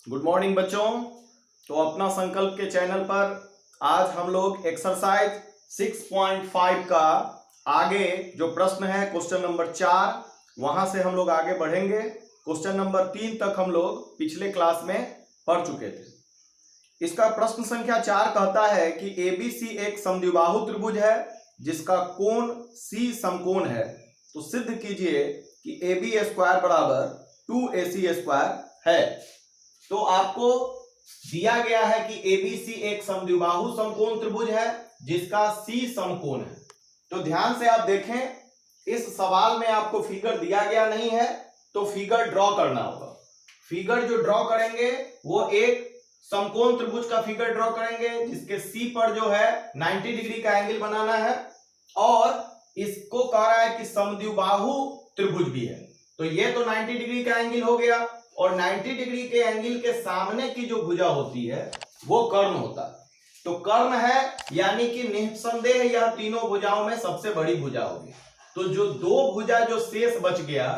Good morning बच्चों। तो अपना संकल्प के चैनल पर आज हम लोग एक्सरसाइज 6.5 का आगे जो प्रश्न है क्वेश्चन नंबर 4 वहां से हम लोग आगे बढ़ेंगे। क्वेश्चन नंबर 3 तक हम लोग पिछले क्लास में पढ़ चुके थे। इसका प्रश्न संख्या 4 कहता है कि एबीसी एक समद्विबाहु त्रिभुज है जिसका कोण सी समकोण है, तो सिद्ध कीजिए कि AB स्क्वायर बराबर 2AC स्क्वायर है। तो आपको दिया गया है कि एबीसी एक समद्विबाहु समकोण त्रिभुज है जिसका सी समकोण है। तो ध्यान से आप देखें, इस सवाल में आपको फिगर दिया गया नहीं है तो फिगर ड्रॉ करना होगा। फिगर जो ड्रॉ करेंगे वो एक समकोण त्रिभुज का फिगर ड्रॉ करेंगे जिसके सी पर जो है 90 डिग्री का एंगल बनाना है और इसको कह रहा है कि समद्विबाहु त्रिभुज भी है। तो ये तो 90 डिग्री का एंगल हो गया और 90 डिग्री के एंगल के सामने की जो भुजा होती है वो कर्ण होता है। तो कर्ण है यानी कि निस्संदेह यह तीनों भुजाओं में सबसे बड़ी भुजा होगी। तो जो दो भुजा जो शेष बच गया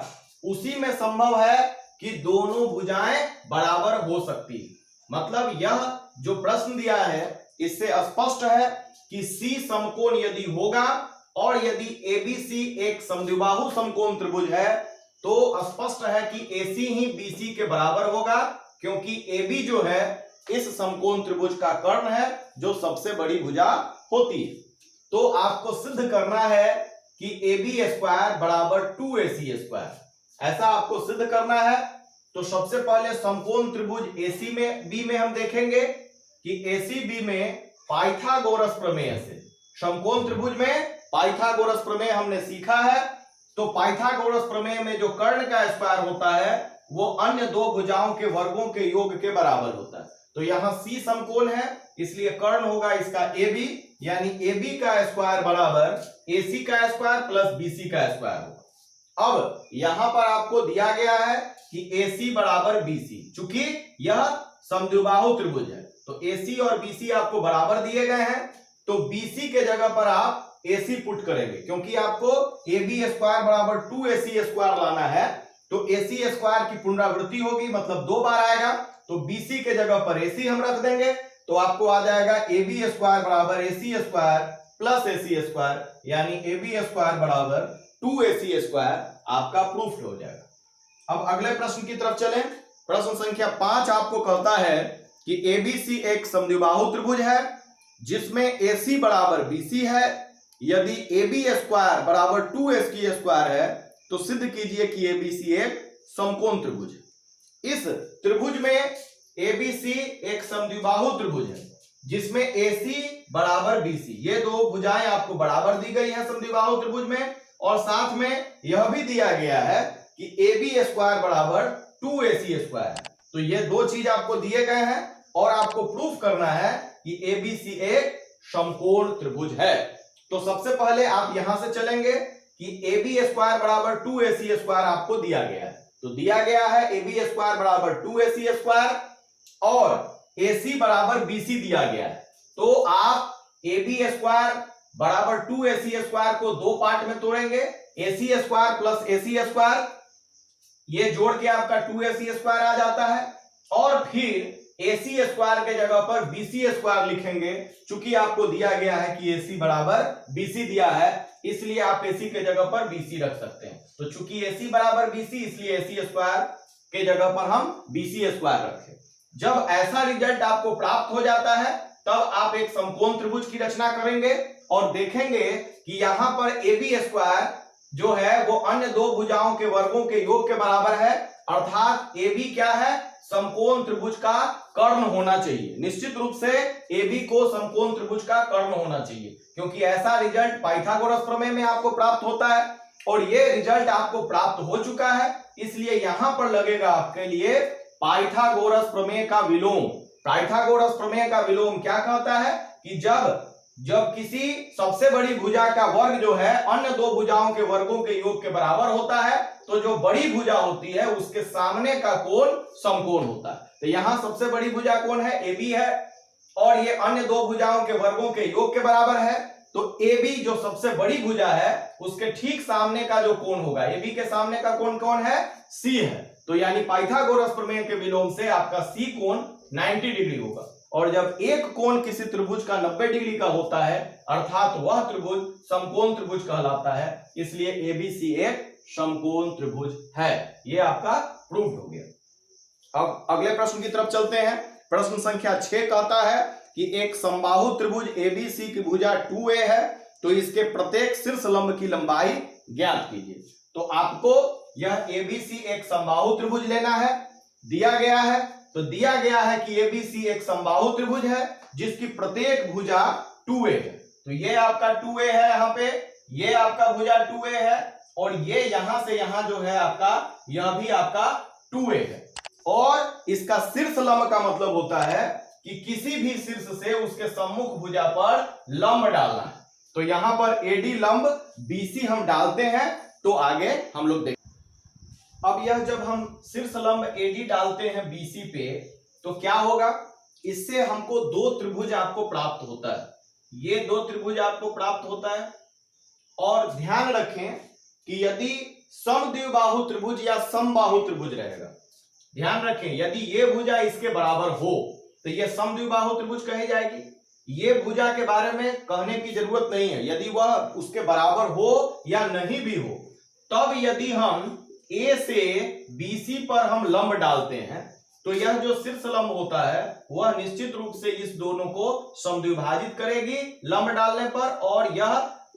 उसी में संभव है कि दोनों भुजाएं बराबर हो सकती है। मतलब यह जो प्रश्न दिया है इससे स्पष्ट है कि सी समकोण यदि होगा और यदि एबीसी एक समद्विबाहु समकोण त्रिभुज है तो स्पष्ट है कि AC ही BC के बराबर होगा, क्योंकि AB जो है इस समकोण त्रिभुज का कर्ण है जो सबसे बड़ी भुजा होती है। तो आपको सिद्ध करना है कि AB स्क्वायर बराबर 2AC स्क्वायर, ऐसा आपको सिद्ध करना है। तो सबसे पहले समकोण त्रिभुज AC में B में हम देखेंगे कि ACB में पाइथागोरस प्रमेय से, समकोण त्रिभुज में पाइथागोरस प्रमेय हमने सीखा है। तो पाइथागोरस प्रमेय में जो कर्ण का स्क्वायर होता है वो अन्य दो भुजाओं के वर्गों के योग के बराबर होता है। तो यहां C समकोण है इसलिए कर्ण होगा इसका AB, यानी AB का स्क्वायर बराबर AC का स्क्वायर प्लस BC का स्क्वायर होगा। अब यहां पर आपको दिया गया है कि AC बराबर BC, चूंकि यह समद्विबाहु त्रिभुज है तो AC और BC आपको बराबर दिए गए हैं। तो BC के जगह पर आप AC पुट करेंगे, क्योंकि आपको AB स्क्वायर बराबर 2AC स्क्वायर लाना है। तो AC स्क्वायर की पुनरावृत्ति होगी मतलब 2 बार आएगा, तो BC के जगह पर AC हम रख देंगे तो आपको आ जाएगा AB स्क्वायर बराबर AC square plus AC square, यानी AB स्क्वायर बराबर 2AC स्क्वायर आपका प्रूफ हो जाएगा। अब अगले प्रश्न की तरफ चलें। प्रश्न संख्या 5 आपको कहता है कि ABC एक समद्विबाहु त्रिभुज है जिसमें AC बराबर BC है। यदि AB स्क्वायर बराबर 2SK स्क्वायर है तो सिद्ध कीजिए कि ABC एक समकोण त्रिभुज है। इस त्रिभुज में ABC एक समद्विबाहु त्रिभुज है जिसमें AC बराबर BC, ये दो भुजाएं आपको बराबर दी गई है समद्विबाहु त्रिभुज में, और साथ में यह भी दिया गया है कि AB स्क्वायर बराबर 2AC स्क्वायर है। तो ये दो चीज आपको दिए गए हैं और आपको प्रूफ करना है कि ABC एक समकोण त्रिभुज है। तो सबसे पहले आप यहां से चलेंगे कि AB स्क्वायर बराबर 2AC स्क्वायर आपको दिया गया है। तो दिया गया है AB स्क्वायर बराबर 2AC स्क्वायर और AC बराबर BC दिया गया है। तो आप AB स्क्वायर बराबर 2AC स्क्वायर को दो पार्ट में तोड़ेंगे, AC square plus AC square, ये जोड़ के आपका 2AC स्क्वायर आ जाता है, और फिर AC स्क्वायर के जगह पर BC स्क्वायर लिखेंगे। चूंकि आपको दिया गया है कि AC बराबर BC दिया है इसलिए आप AC के जगह पर BC रख सकते हैं। तो चूंकि AC बराबर BC इसलिए AC स्क्वायर के जगह पर हम BC स्क्वायर रखें। जब ऐसा रिजल्ट आपको प्राप्त हो जाता है तब आप एक समकोण त्रिभुज की रचना करेंगे और देखेंगे कि यहां पर AB स्क्वायर जो है वो अन्य दो भुजाओं के वर्गों के योग के बराबर है, अर्थात AB क्या है, समकोण त्रिभुज का कर्ण होना चाहिए। निश्चित रूप से AB को समकोण त्रिभुज का कर्ण होना चाहिए, क्योंकि ऐसा रिजल्ट पाइथागोरस प्रमेय में आपको प्राप्त होता है और ये रिजल्ट आपको प्राप्त हो चुका है। इसलिए यहां पर लगेगा आपके लिए पाइथागोरस प्रमेय का विलोम। पाइथागोरस प्रमेय का विलोम क्या कहता है कि जब किसी सबसे बड़ी भुजा का वर्ग जो है अन्य दो भुजाओं के वर्गों के योग के बराबर होता है तो जो बड़ी भुजा होती है उसके सामने का कोण समकोण होता है। तो यहां सबसे बड़ी भुजा कौन है, AB है, और ये अन्य दो भुजाओं के वर्गों के योग के बराबर है। तो AB जो सबसे बड़ी भुजा है उसके ठीक सामने का जो कोण होगा, AB के सामने का कोण कौन है? C है। तो यानी पाइथागोरस प्रमेय के विलोम से आपका C कोण 90 डिग्री होगा। और जब एक कोण किसी त्रिभुज का 90 डिग्री का होता है अर्थात वह त्रिभुज समकोण त्रिभुज कहलाता है, इसलिए ABC एक समकोण त्रिभुज है। यह आपका प्रूफ हो गया। अब अगले प्रश्न की तरफ चलते हैं। प्रश्न संख्या 6 कहता है कि एक समबाहु त्रिभुज ABC की भुजा 2a है, तो इसके प्रत्येक शीर्ष लंब की लंबाई ज्ञात कीजिए। तो आपको यह ABC एक समबाहु त्रिभुज लेना है, दिया गया है। तो दिया गया है कि ABC एक समबाहु त्रिभुज है जिसकी प्रत्येक भुजा 2a है। तो ये आपका 2a है, यहां पे ये आपका भुजा 2a है और ये यहां से यहां जो है आपका यह भी आपका 2a है। और इसका शीर्ष लंब का मतलब होता है कि किसी भी शीर्ष से उसके सम्मुख भुजा पर लंब डालना है। तो यहां पर AD लंब BC हम डालते हैं, तो आगे हम लोग देखें। अब यह जब हम शीर्ष लंब AD डालते हैं BC पे तो क्या होगा, इससे हमको दो त्रिभुज आपको प्राप्त होता है। ये दो त्रिभुज आपको प्राप्त होता है। और ध्यान रखें कि यदि समद्विबाहु त्रिभुज या समबाहु त्रिभुज रहेगा, ध्यान रखें यदि ये भुजा इसके बराबर हो तो ये समद्विबाहु त्रिभुज कही जाएगी। ये भुजा के बारे में कहने की जरूरत नहीं है, यदि वह उसके बराबर हो या नहीं भी हो, तब यदि हम A से BC पर हम लंब डालते हैं तो यह जो शीर्ष लंब होता है वह निश्चित रूप से इस दोनों को समद्विभाजित करेगी लंब डालने पर, और यह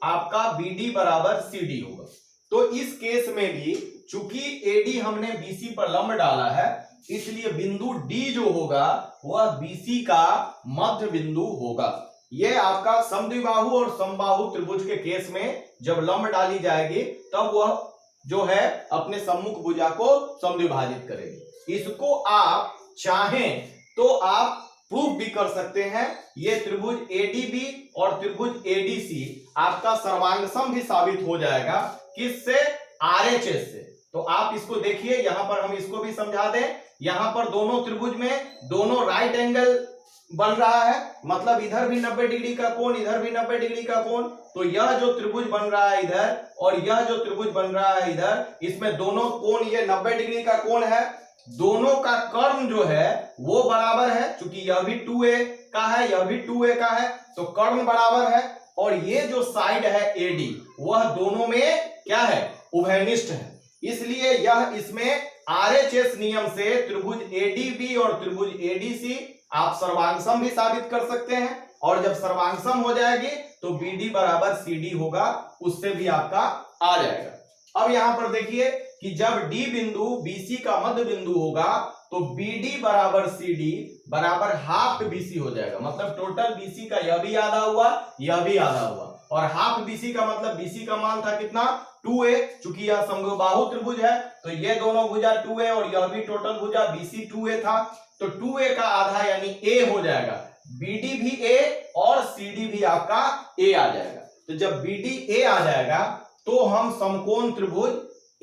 आपका BD बराबर CD होगा। तो इस केस में भी चूंकि AD हमने BC पर लंब डाला है, इसलिए बिंदु D जो होगा वह BC का मध्य बिंदु होगा। यह आपका समद्विबाहु और समबाहु त्रिभुज के केस में जब लंब डाली जाएगी तब वह जो है अपने सम्मुख भुजा को समद्विभाजित करेगी। इसको आप चाहें तो आप प्रूफ भी कर सकते हैं। ये त्रिभुज ADB और त्रिभुज ADC आपका सर्वांगसम भी साबित हो जाएगा, किससे? RHS से। तो आप इसको देखिए, यहां पर हम इसको भी समझा दें। यहां पर दोनों त्रिभुज में दोनों राइट एंगल बन रहा है, मतलब इधर भी 90 डिग्री का कोण, इधर भी 90 डिग्री का कोण। तो यह जो त्रिभुज बन रहा है इधर और यह जो त्रिभुज बन रहा है इधर, इसमें दोनों कोण ये 90 डिग्री का कोण है। दोनों का कर्ण जो है वो बराबर है, क्योंकि यह भी 2a का है, यह भी 2a का है, तो कर्ण बराबर है। और ये जो साइड है AD वह दोनों में क्या है? उभयनिष्ठ है। इसलिए यह इसमें RHS नियम से त्रिभुज ADB और त्रिभुज ADC आप सर्वांगसम भी साबित कर सकते हैं। और जब सर्वांगसम हो जाएगी तो BD बराबर CD होगा, उससे भी आपका आ जाएगा। अब यहां पर देखिए कि जब D बिंदु BC का मध्य बिंदु होगा तो BD बराबर CD बराबर हाफ BC हो जाएगा। मतलब टोटल BC का यह भी आधा हुआ, यह भी आधा हुआ, और हाफ BC का मतलब BC का मान था कितना? 2a। चूंकि यह समबाहु त्रिभुज है तो ये दोनों भुजा 2a और यह भी टोटल भुजा BC 2a था, तो 2a का आधा यानी a हो जाएगा। BD भी a और CD भी आपका a आ जाएगा। तो जब BD a आ जाएगा तो हम समकोण त्रिभुज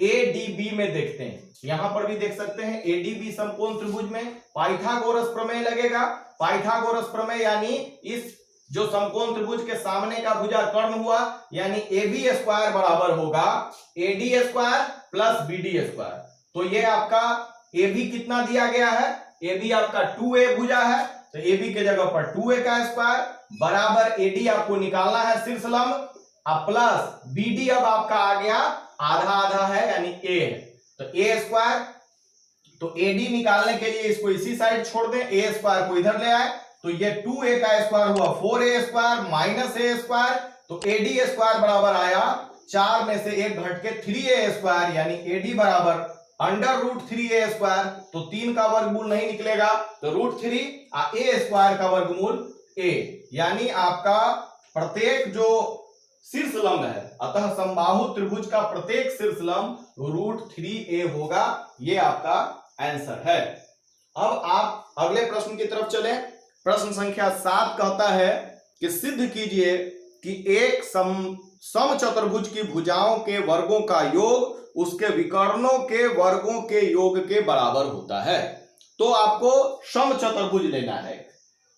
ADB में देखते हैं। यहां पर भी देख सकते हैं ADB समकोण त्रिभुज में पाइथागोरस प्रमेय लगेगा। पाइथागोरस प्रमेय यानी इस जो समकोण त्रिभुज के सामने का भुजा कर्ण हुआ, यानी AB स्क्वायर बराबर होगा AD square plus BD square. तो ये आपका AB कितना दिया गया है? AB आपका 2a भुजा है, तो AB के जगह पर 2a का स्क्वायर बराबर AD आपको निकालना है शीर्ष लंब, प्लस BD अब आपका आ गया आधा आधा है यानी A है, तो A स्क्वायर। तो AD निकालने के लिए इसको इसी साइड छोड़ दें, A स्क्वायर को इधर ले आए, तो ये 2a का स्क्वायर हुआ 4a square minus a square, तो AD स्क्वायर बराबर आया 4 में से 1 घट के 3a स्क्वायर, यानी AD बराबर अंडर रूट 3a स्क्वायर। तो 3 का वर्गमूल नहीं निकलेगा तो √3 a स्क्वायर का वर्गमूल a, यानी आपका प्रत्येक जो शीर्ष लंब है, अतः समबाहु त्रिभुज का प्रत्येक शीर्ष लंब √3a होगा। ये आपका आंसर है। अब आप अगले प्रश्न की तरफ चलें। प्रश्न संख्या 7 कहता है कि सिद्ध कीजिए कि एक समचतुर्भुज की भुजाओं के वर्गों का योग उसके विकर्णों के वर्गों के योग के बराबर होता है। तो आपको समचतुर्भुज लेना है।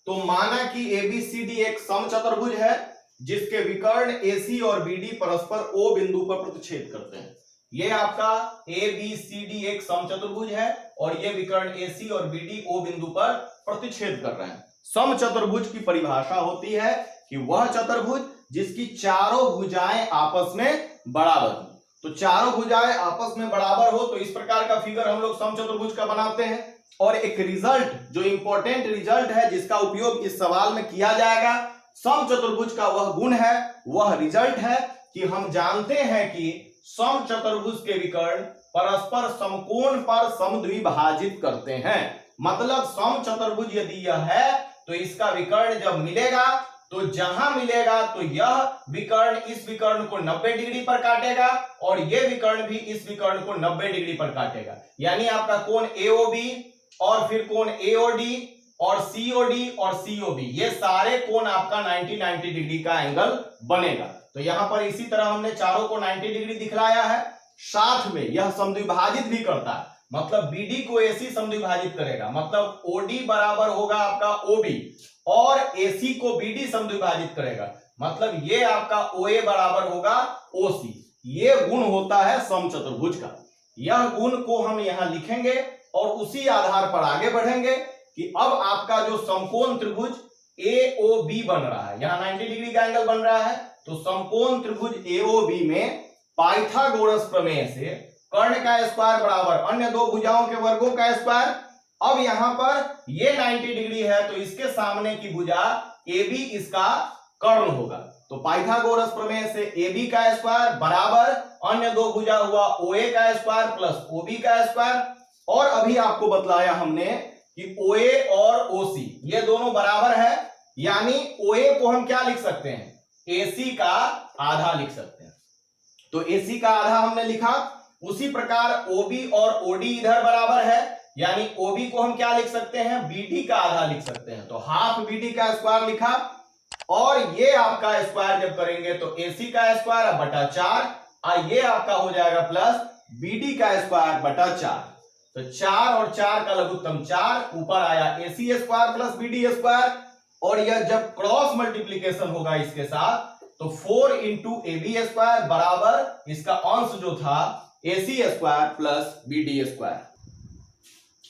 तो माना कि ABCD एक समचतुर्भुज है जिसके विकर्ण AC और BD परस्पर O बिंदु पर प्रतिच्छेद करते हैं। ये आपका ABCD एक समचतुर्भुज है और ये विकर्ण AC और BD O बिंदु पर प्रतिच्छेद कर रहे हैं। समचतुर्भुज की परिभाषा होती है कि वह चतुर्भुज जिसकी चारों भुजाएं आपस में बराबर हो। तो चारों भुजाएं आपस में बराबर हो तो इस प्रकार का फिगर हम लोग समचतुर्भुज का बनाते हैं। और एक रिजल्ट जो इंपॉर्टेंट रिजल्ट है जिसका उपयोग इस सवाल में किया जाएगा, समचतुर्भुज का वह गुण है, वह रिजल्ट है कि हम जानते हैं कि समचतुर्भुज के विकर्ण परस्पर समकोण पर समद्विभाजित करते हैं। मतलब समचतुर्भुज यदि यह है तो इसका विकर्ण जब मिलेगा तो जहां मिलेगा तो यह विकर्ण इस विकर्ण को 90 डिग्री पर काटेगा और यह विकर्ण भी इस विकर्ण को 90 डिग्री पर काटेगा। यानी आपका कोण AOB और फिर कोण AOD और COD और COB, ये सारे कोण आपका 90 डिग्री का एंगल बनेगा। तो यहां पर इसी तरह हमने चारों को 90 डिग्री दिखलाया है। साथ में यह समद्विभाजित भी करता है, मतलब BD को AC समद्विभाजित करेगा, मतलब OD बराबर होगा आपका OB और AC को BD समद्विभाजित करेगा, मतलब ये आपका OA बराबर होगा OC। ये गुण होता है समचतुर्भुज का। यह गुण को हम यहां लिखेंगे और उसी आधार पर आगे बढ़ेंगे कि अब आपका जो समकोण त्रिभुज AOB बन रहा है, यहां 90 डिग्री का एंगल बन रहा है, तो समकोण त्रिभुज AOB में पाइथागोरस प्रमेय से कर्ण का स्क्वायर बराबर अन्य दो भुजाओं के वर्गों का स्क्वायर। अब यहां पर ये 90 डिग्री है तो इसके सामने की भुजा AB इसका कर्ण होगा। तो पाइथागोरस प्रमेय से AB का स्क्वायर बराबर अन्य दो भुजा हुआ OA का स्क्वायर प्लस OB का स्क्वायर। और अभी आपको बतलाया हमने कि OA और OC ये दोनों बराबर है, यानी OA को हम क्या लिख सकते हैं, AC का आधा लिख सकते हैं। तो AC का आधा हमने लिखा। उसी प्रकार OB और OD इधर बराबर है, यानी OB को हम क्या लिख सकते हैं, BD का आधा लिख सकते हैं। तो हाफ BD का स्क्वायर लिखा और ये आपका स्क्वायर जब करेंगे तो AC का स्क्वायर बटा 4 और ये आपका हो जाएगा प्लस BD का स्क्वायर बटा 4। तो 4 और 4 का लघुत्तम 4, ऊपर आया AC square plus BD square. और यह जब क्रॉस मल्टीप्लीकेशन होगा इसके साथ तो 4 इंटू AB स्क्वायर बराबर इसका अंश जो था AC square plus BD square.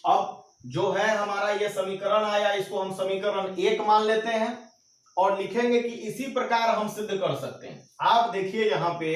अब जो है हमारा ये समीकरण आया, इसको हम समीकरण 1 मान लेते हैं और लिखेंगे कि इसी प्रकार हम सिद्ध कर सकते हैं। आप देखिए यहां पे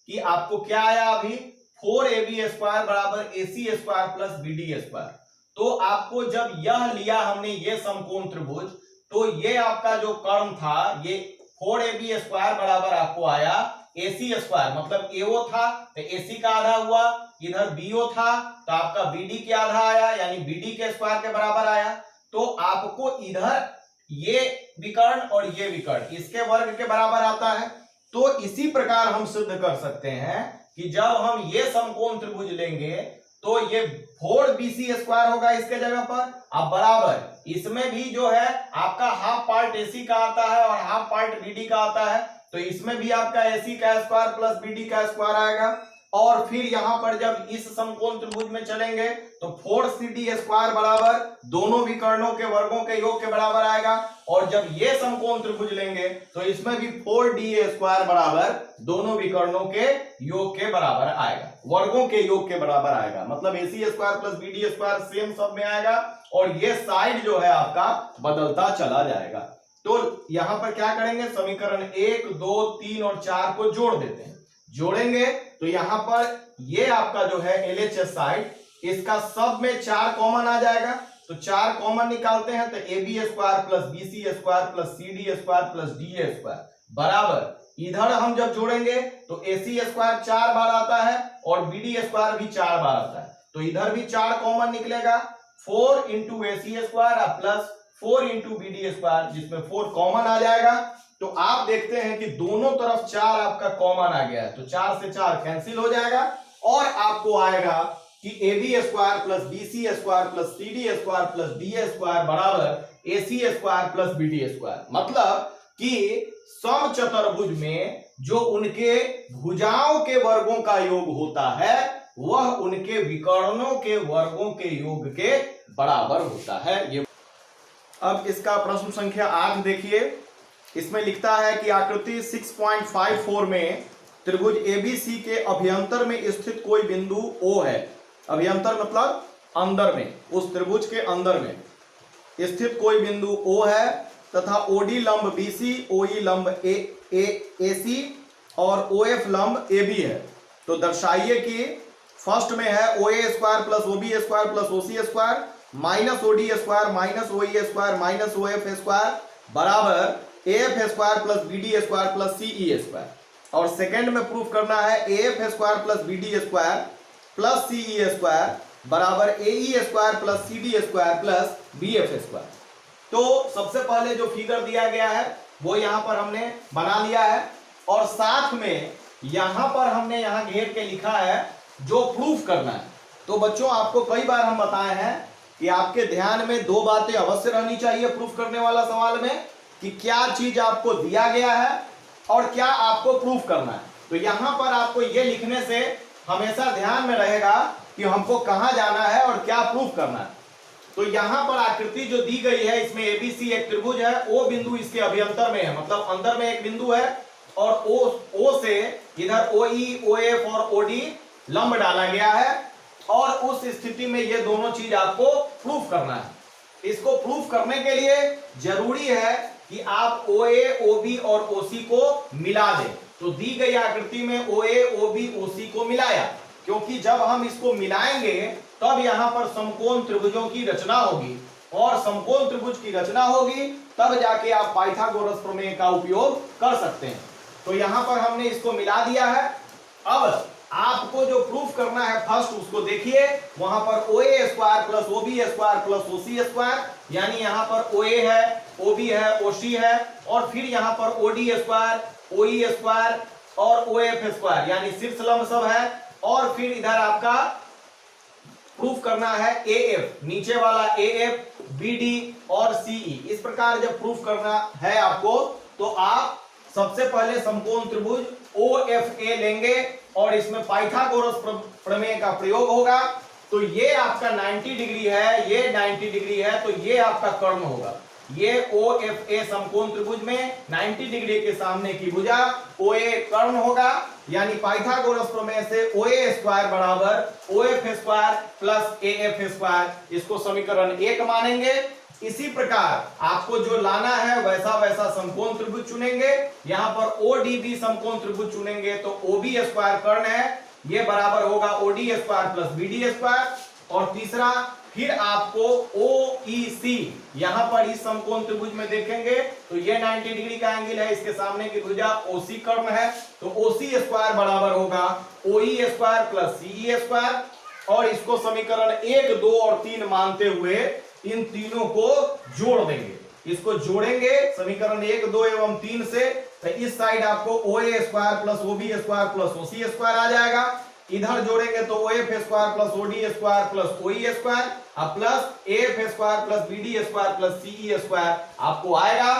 कि आपको क्या आया, अभी 4AB स्क्वायर बराबर AC square plus BD square. तो आपको जब यह लिया हमने ये समकोण त्रिभुज, तो ये आपका जो कर्ण था ये 4AB स्क्वायर बराबर आपको आया AC स्क्वायर, मतलब AO था तो AC का आधा हुआ, इधर BO था तो आपका BD के आधा आया, यानी BD के स्क्वायर के बराबर आया। तो आपको इधर ये विकर्ण और ये विकर्ण इसके वर्ग के बराबर आता है। तो इसी प्रकार हम सिद्ध कर सकते हैं कि जब हम ये समकोण त्रिभुज लेंगे तो ये 4BC स्क्वायर होगा इसके जगह पर। अब बराबर इसमें भी जो है आपका हाफ पार्ट AC का आता है और हाफ पार्ट BD का आता है, तो इसमें भी आपका AC का स्क्वायर प्लस BD का स्क्वायर आएगा। और फिर यहां पर जब इस समकोण त्रिभुज में चलेंगे तो 4CD स्क्वायर बराबर दोनों विकर्णों के वर्गों के योग के बराबर आएगा। और जब ये समकोण त्रिभुज लेंगे तो इसमें भी 4DA स्क्वायर बराबर दोनों विकर्णों के योग के बराबर आएगा, वर्गों के योग के बराबर आएगा। मतलब AC square plus BD square same सब में आएगा और ये साइड जो है आपका बदलता चला जाएगा। तो यहां पर क्या करेंगे, समीकरण 1, 2, 3 और 4 को जोड़ देते हैं। जोड़ेंगे तो यहां पर ये आपका जो है LHS साइड, इसका सब में 4 कॉमन आ जाएगा। तो 4 कॉमन निकालते हैं तो AB square plus BC square plus CD square plus DA square बराबर इधर हम जब जोड़ेंगे तो AC स्क्वायर 4 बार आता है और BD स्क्वायर भी 4 बार आता है, तो इधर भी 4 कॉमन निकलेगा। 4 into AC square plus 4 into BD square, जिसमें 4 कॉमन आ जाएगा। तो आप देखते हैं कि दोनों तरफ 4 आपका कॉमन आ गया है, तो 4 से 4 कैंसिल हो जाएगा और आपको आएगा कि AB square plus BC square plus CD square plus DA square बराबर AC square plus BD square. मतलब कि समचतुर्भुज में जो उनके भुजाओं के वर्गों का योग होता है वह उनके विकर्णों के वर्गों के योग के बराबर होता है। ये अब इसका प्रश्न संख्या 8 देखिए इसमें लिखता है कि आकृति 6.54 में त्रिभुज एबीसी के अभ्यंतर में स्थित कोई बिंदु O है। अभ्यंतर मतलब अंदर में, उस त्रिभुज के अंदर में स्थित कोई बिंदु O है तथा OD लंब BC, OE लंब AC और OF लंब AB है। तो दर्शाइए कि फर्स्ट में है OA square plus OB square plus OC square minus OD square minus OE square minus OF square बराबर AF square plus BD square plus CE square. और सेकंड में प्रूफ करना है AF square plus BD square plus CE square बराबर AE square plus CD square plus BF square. तो सबसे पहले जो फिगर दिया गया है वो यहां पर हमने बना लिया है और साथ में यहां पर हमने यहां घेर के लिखा है जो प्रूफ करना है। तो बच्चों आपको कई बार हम बताए हैं कि आपके ध्यान में दो बातें अवश्य रहनी चाहिए प्रूफ करने वाला सवाल में, कि क्या चीज आपको दिया गया है और क्या आपको प्रूफ करना है। तो यहां पर आपको यह लिखने से हमेशा ध्यान में रहेगा कि हमको कहां जाना है और क्या प्रूफ करना है। तो यहां पर आकृति जो दी गई है इसमें एबीसी एक त्रिभुज है, ओ बिंदु इसके अभ्यंतर में है, मतलब अंदर में एक बिंदु है और ओ से इधर OE, OF और OD लंब डाला गया है और उस स्थिति में ये दोनों चीज आपको प्रूफ करना है। इसको प्रूफ करने के लिए जरूरी है कि आप OA, OB और OC को मिला दें। तो दी गई आकृति में OA, OB, OC को मिलाया, क्योंकि जब हम इसको मिलाएंगे तब यहां पर समकोण त्रिभुजों की रचना होगी और समकोण त्रिभुज की रचना होगी तब जाके आप पाइथागोरस प्रमेय का उपयोग कर सकते हैं। तो यहां पर हमने इसको मिला दिया है। अब आपको जो प्रूफ करना है फर्स्ट उसको देखिए, वहां पर OA square plus OB square plus OC square, यानी यहां पर OA है, OB है, OC है और फिर यहां पर OD स्क्वायर, OE स्क्वायर और OF स्क्वायर यानी शीर्ष लंब सब है। और फिर इधर आपका प्रूफ करना है AF, नीचे वाला AF, BD और CE। इस प्रकार जब प्रूफ करना है आपको तो आप सबसे पहले समकोण त्रिभुज OFA लेंगे और इसमें पाइथागोरस प्रमेय का प्रयोग होगा। तो ये आपका 90 डिग्री है, ये 90 डिग्री है, तो ये आपका कर्ण होगा। ये OFA समकोण त्रिभुज में 90 डिग्री के सामने की भुजा OA कर्ण होगा, यानी पाइथागोरस प्रमेय से OA स्क्वायर बराबर OF square plus AF square, इसको समीकरण 1 मानेंगे। इसी प्रकार आपको जो लाना है वैसा वैसा समकोण त्रिभुज चुनेंगे। यहां पर ODB समकोण त्रिभुज चुनेंगे तो OB स्क्वायर कर्ण है, ये बराबर होगा OD square plus BD square. और तीसरा फिर आपको OEC, यहां पर इस समकोण त्रिभुज में देखेंगे तो ये 90 डिग्री का एंगल है, इसके सामने की भुजा OC कर्ण है, तो OC स्क्वायर बराबर होगा OE square plus CE square. और इसको समीकरण 1, 2 और 3 मानते हुए इन तीनों को जोड़ देंगे। इसको जोड़ेंगे समीकरण 1, 2 एवं 3 से, तो इस साइड आपको OA square plus OB square plus OC square आ जाएगा। इधर जोड़ेंगे तो OF square plus OD square plus OE square plus AF square plus BD square plus CE square आपको आएगा।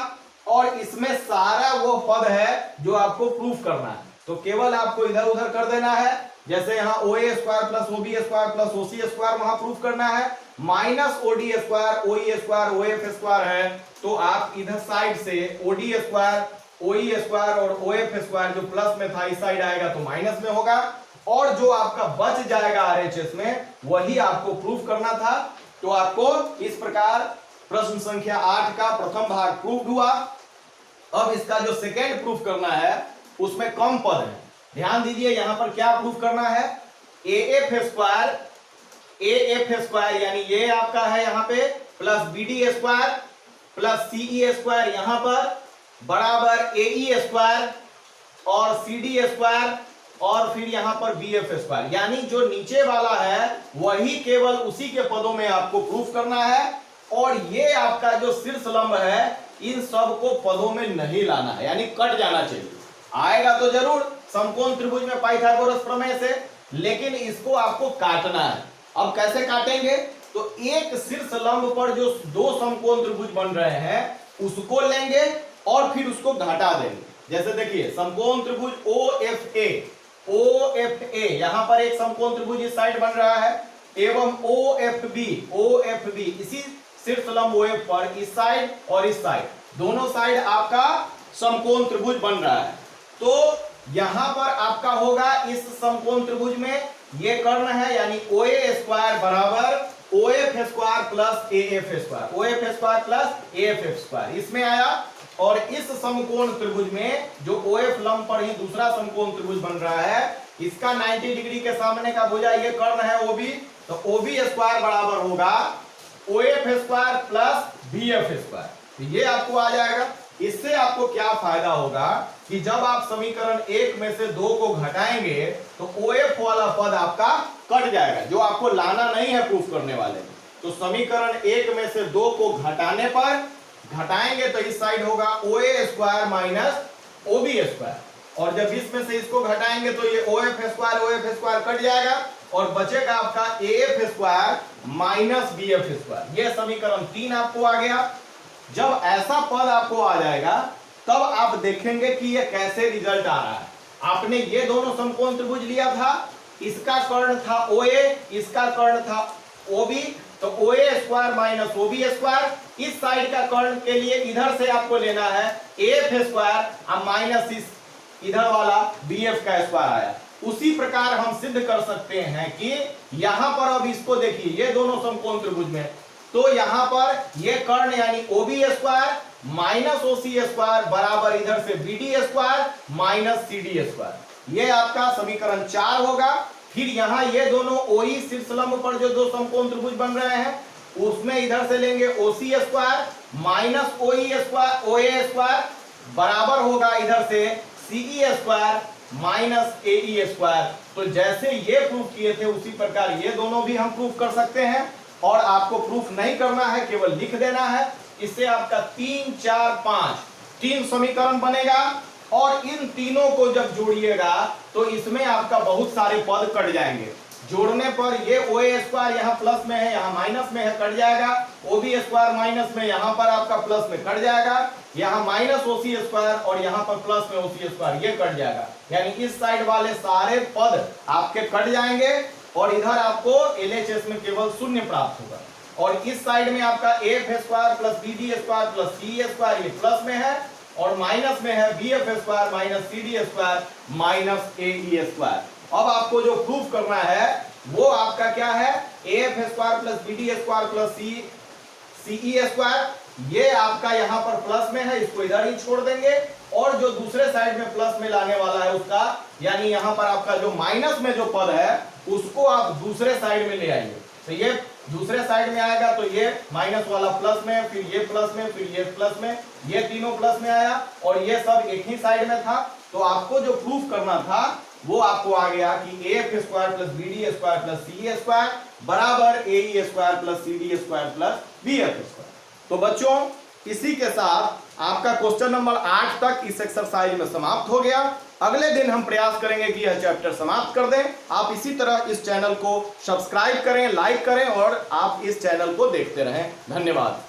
और इसमें सारा वो पद है जो आपको प्रूफ करना है, तो केवल आपको इधर उधर कर देना है। जैसे यहाँ OA square plus OB square plus OC square वहां प्रूफ करना है, minus OD square, OE square, OF square है, तो आप इधर साइड से OD स्क्वायर, OE स्क्वायर और OF स्क्वायर जो प्लस में था इस साइड आएगा तो माइनस में होगा, और जो आपका बच जाएगा RHS में वही आपको प्रूफ करना था। तो आपको इस प्रकार प्रश्न संख्या 8 का प्रथम भाग प्रूफ हुआ। अब इसका जो सेकेंड प्रूफ करना है उसमें कम पद है, ध्यान दीजिए। यहां पर क्या प्रूफ करना है, AF स्क्वायर यानी ये आपका है यहां पे plus BD square plus CE square यहां पर बराबर AE स्क्वायर और CD स्क्वायर और फिर यहां पर BF स्क्वायर, यानी जो नीचे वाला है वही केवल उसी के पदों में आपको प्रूफ करना है। और ये आपका जो शीर्ष लंब है इन सब को पदों में नहीं लाना है, यानी कट जाना चाहिए। आएगा तो जरूर समकोण त्रिभुज में पाइथागोरस प्रमेय से, लेकिन इसको आपको काटना है। अब कैसे काटेंगे, तो एक शीर्ष लंब पर जो दो समकोण त्रिभुज बन रहे हैं उसको लेंगे और फिर उसको घटा देंगे। जैसे देखिए समकोण त्रिभुज OFA यहां पर एक समकोण त्रिभुज इस साइड बन रहा है एवं OFB इसी शीर्ष लंब OF पर इस साइड और इस साइड दोनों साइड आपका समकोण त्रिभुज बन रहा है। तो यहां पर आपका होगा इस समकोण त्रिभुज में ये कर्ण है यानी OA स्क्वायर बराबर OF square plus AF square, OF square plus AF square इसमें आया। और इस समकोण त्रिभुज में जो OF लंब पर ही दूसरा समकोण त्रिभुज बन रहा है, इसका 90 डिग्री के सामने का भुजा ये कर्ण है OB, तो OB स्क्वायर बराबर होगा OF square plus BF square. तो ये आपको आ जाएगा। इससे आपको क्या फायदा होगा कि जब आप समीकरण 1 में से 2 को घटाएंगे तो OF वाला पद आपका कट जाएगा, जो आपको लाना नहीं है प्रूफ करने वाले में। तो समीकरण 1 में से 2 को घटाने पर घटाएंगे तो इस साइड होगा OA square minus OB square, और जब इसमें से इसको घटाएंगे तो ये OF स्क्वायर कट जाएगा और बचेगा आपका AF square minus BF square. ये समीकरण 3 आपको आ गया। जब ऐसा पद आपको आ जाएगा तब आप देखेंगे कि ये कैसे रिजल्ट आ रहा है। आपने ये दोनों समकोण त्रिभुज लिया था, इसका कर्ण था OA, इसका कर्ण था OB, तो OA square minus OB square. इस साइड का कर्ण के लिए इधर से आपको लेना है AF स्क्वायर और माइनस इस इधर वाला BF का स्क्वायर आया। उसी प्रकार हम सिद्ध कर सकते हैं कि यहां पर अब इसको देखिए, ये दोनों समकोण त्रिभुज में, तो यहां पर ये कर्ण यानी OB square minus OC square बराबर इधर से BD square minus CD square, ये आपका समीकरण 4 होगा। फिर यहां ये दोनों OE शीर्षलंब पर जो दो समकोण त्रिभुज बन रहे हैं उसमें इधर से लेंगे OC square minus OE square OA square बराबर होगा इधर से CE square minus AE square. तो जैसे ये प्रूफ किए थे उसी प्रकार ये दोनों भी हम प्रूफ कर सकते हैं, और आपको प्रूफ नहीं करना है, केवल लिख देना है। इससे आपका 3, 4, 5 तीन समीकरण बनेगा, और इन तीनों को जब जोड़िएगा तो इसमें आपका बहुत सारे पद कट जाएंगे। जोड़ने पर ये OA स्क्वायर यहाँ प्लस में है, यहाँ माइनस में है, कट जाएगा। OB स्क्वायर माइनस में, यहाँ पर आपका प्लस में कट जाएगा। यहाँ माइनस OC स्क्वायर और यहाँ पर प्लस में OC स्क्वायर, ये कट जाएगा। यानी इस साइड वाले सारे पद आपके कट जाएंगे और इधर आपको LHS में केवल शून्य प्राप्त होगा। और इस साइड में आपका AF square plus BD square plus CE square ये प्लस में है, और माइनस में है BF square minus CD square minus AE square. अब आपको जो प्रूफ करना है वो आपका क्या है, AF square plus BD square plus CE square, ये आपका यहाँ पर प्लस में है, इसको इधर ही छोड़ देंगे। और जो दूसरे साइड में प्लस में लाने वाला है उसका, यानी यहाँ पर आपका जो माइनस में जो पद है उसको आप दूसरे साइड में ले आएंगे। तो ये दूसरे साइड में आएगा तो ये माइनस वाला प्लस में, फिर ये प्लस में, फिर ये प्लस में, ये तीनों प्लस में आया, और ये सब एक ही साइड में था। तो आपको जो प्रूफ करना था वो आपको आ गया कि AF square plus BD square plus CE square बराबर AE square plus CD square plus BF square. तो बच्चों इसी के साथ आपका क्वेश्चन नंबर 8 तक इस एक्सरसाइज में समाप्त हो गया। अगले दिन हम प्रयास करेंगे कि यह चैप्टर समाप्त कर दें। आप इसी तरह इस चैनल को सब्सक्राइब करें, लाइक करें और आप इस चैनल को देखते रहें। धन्यवाद।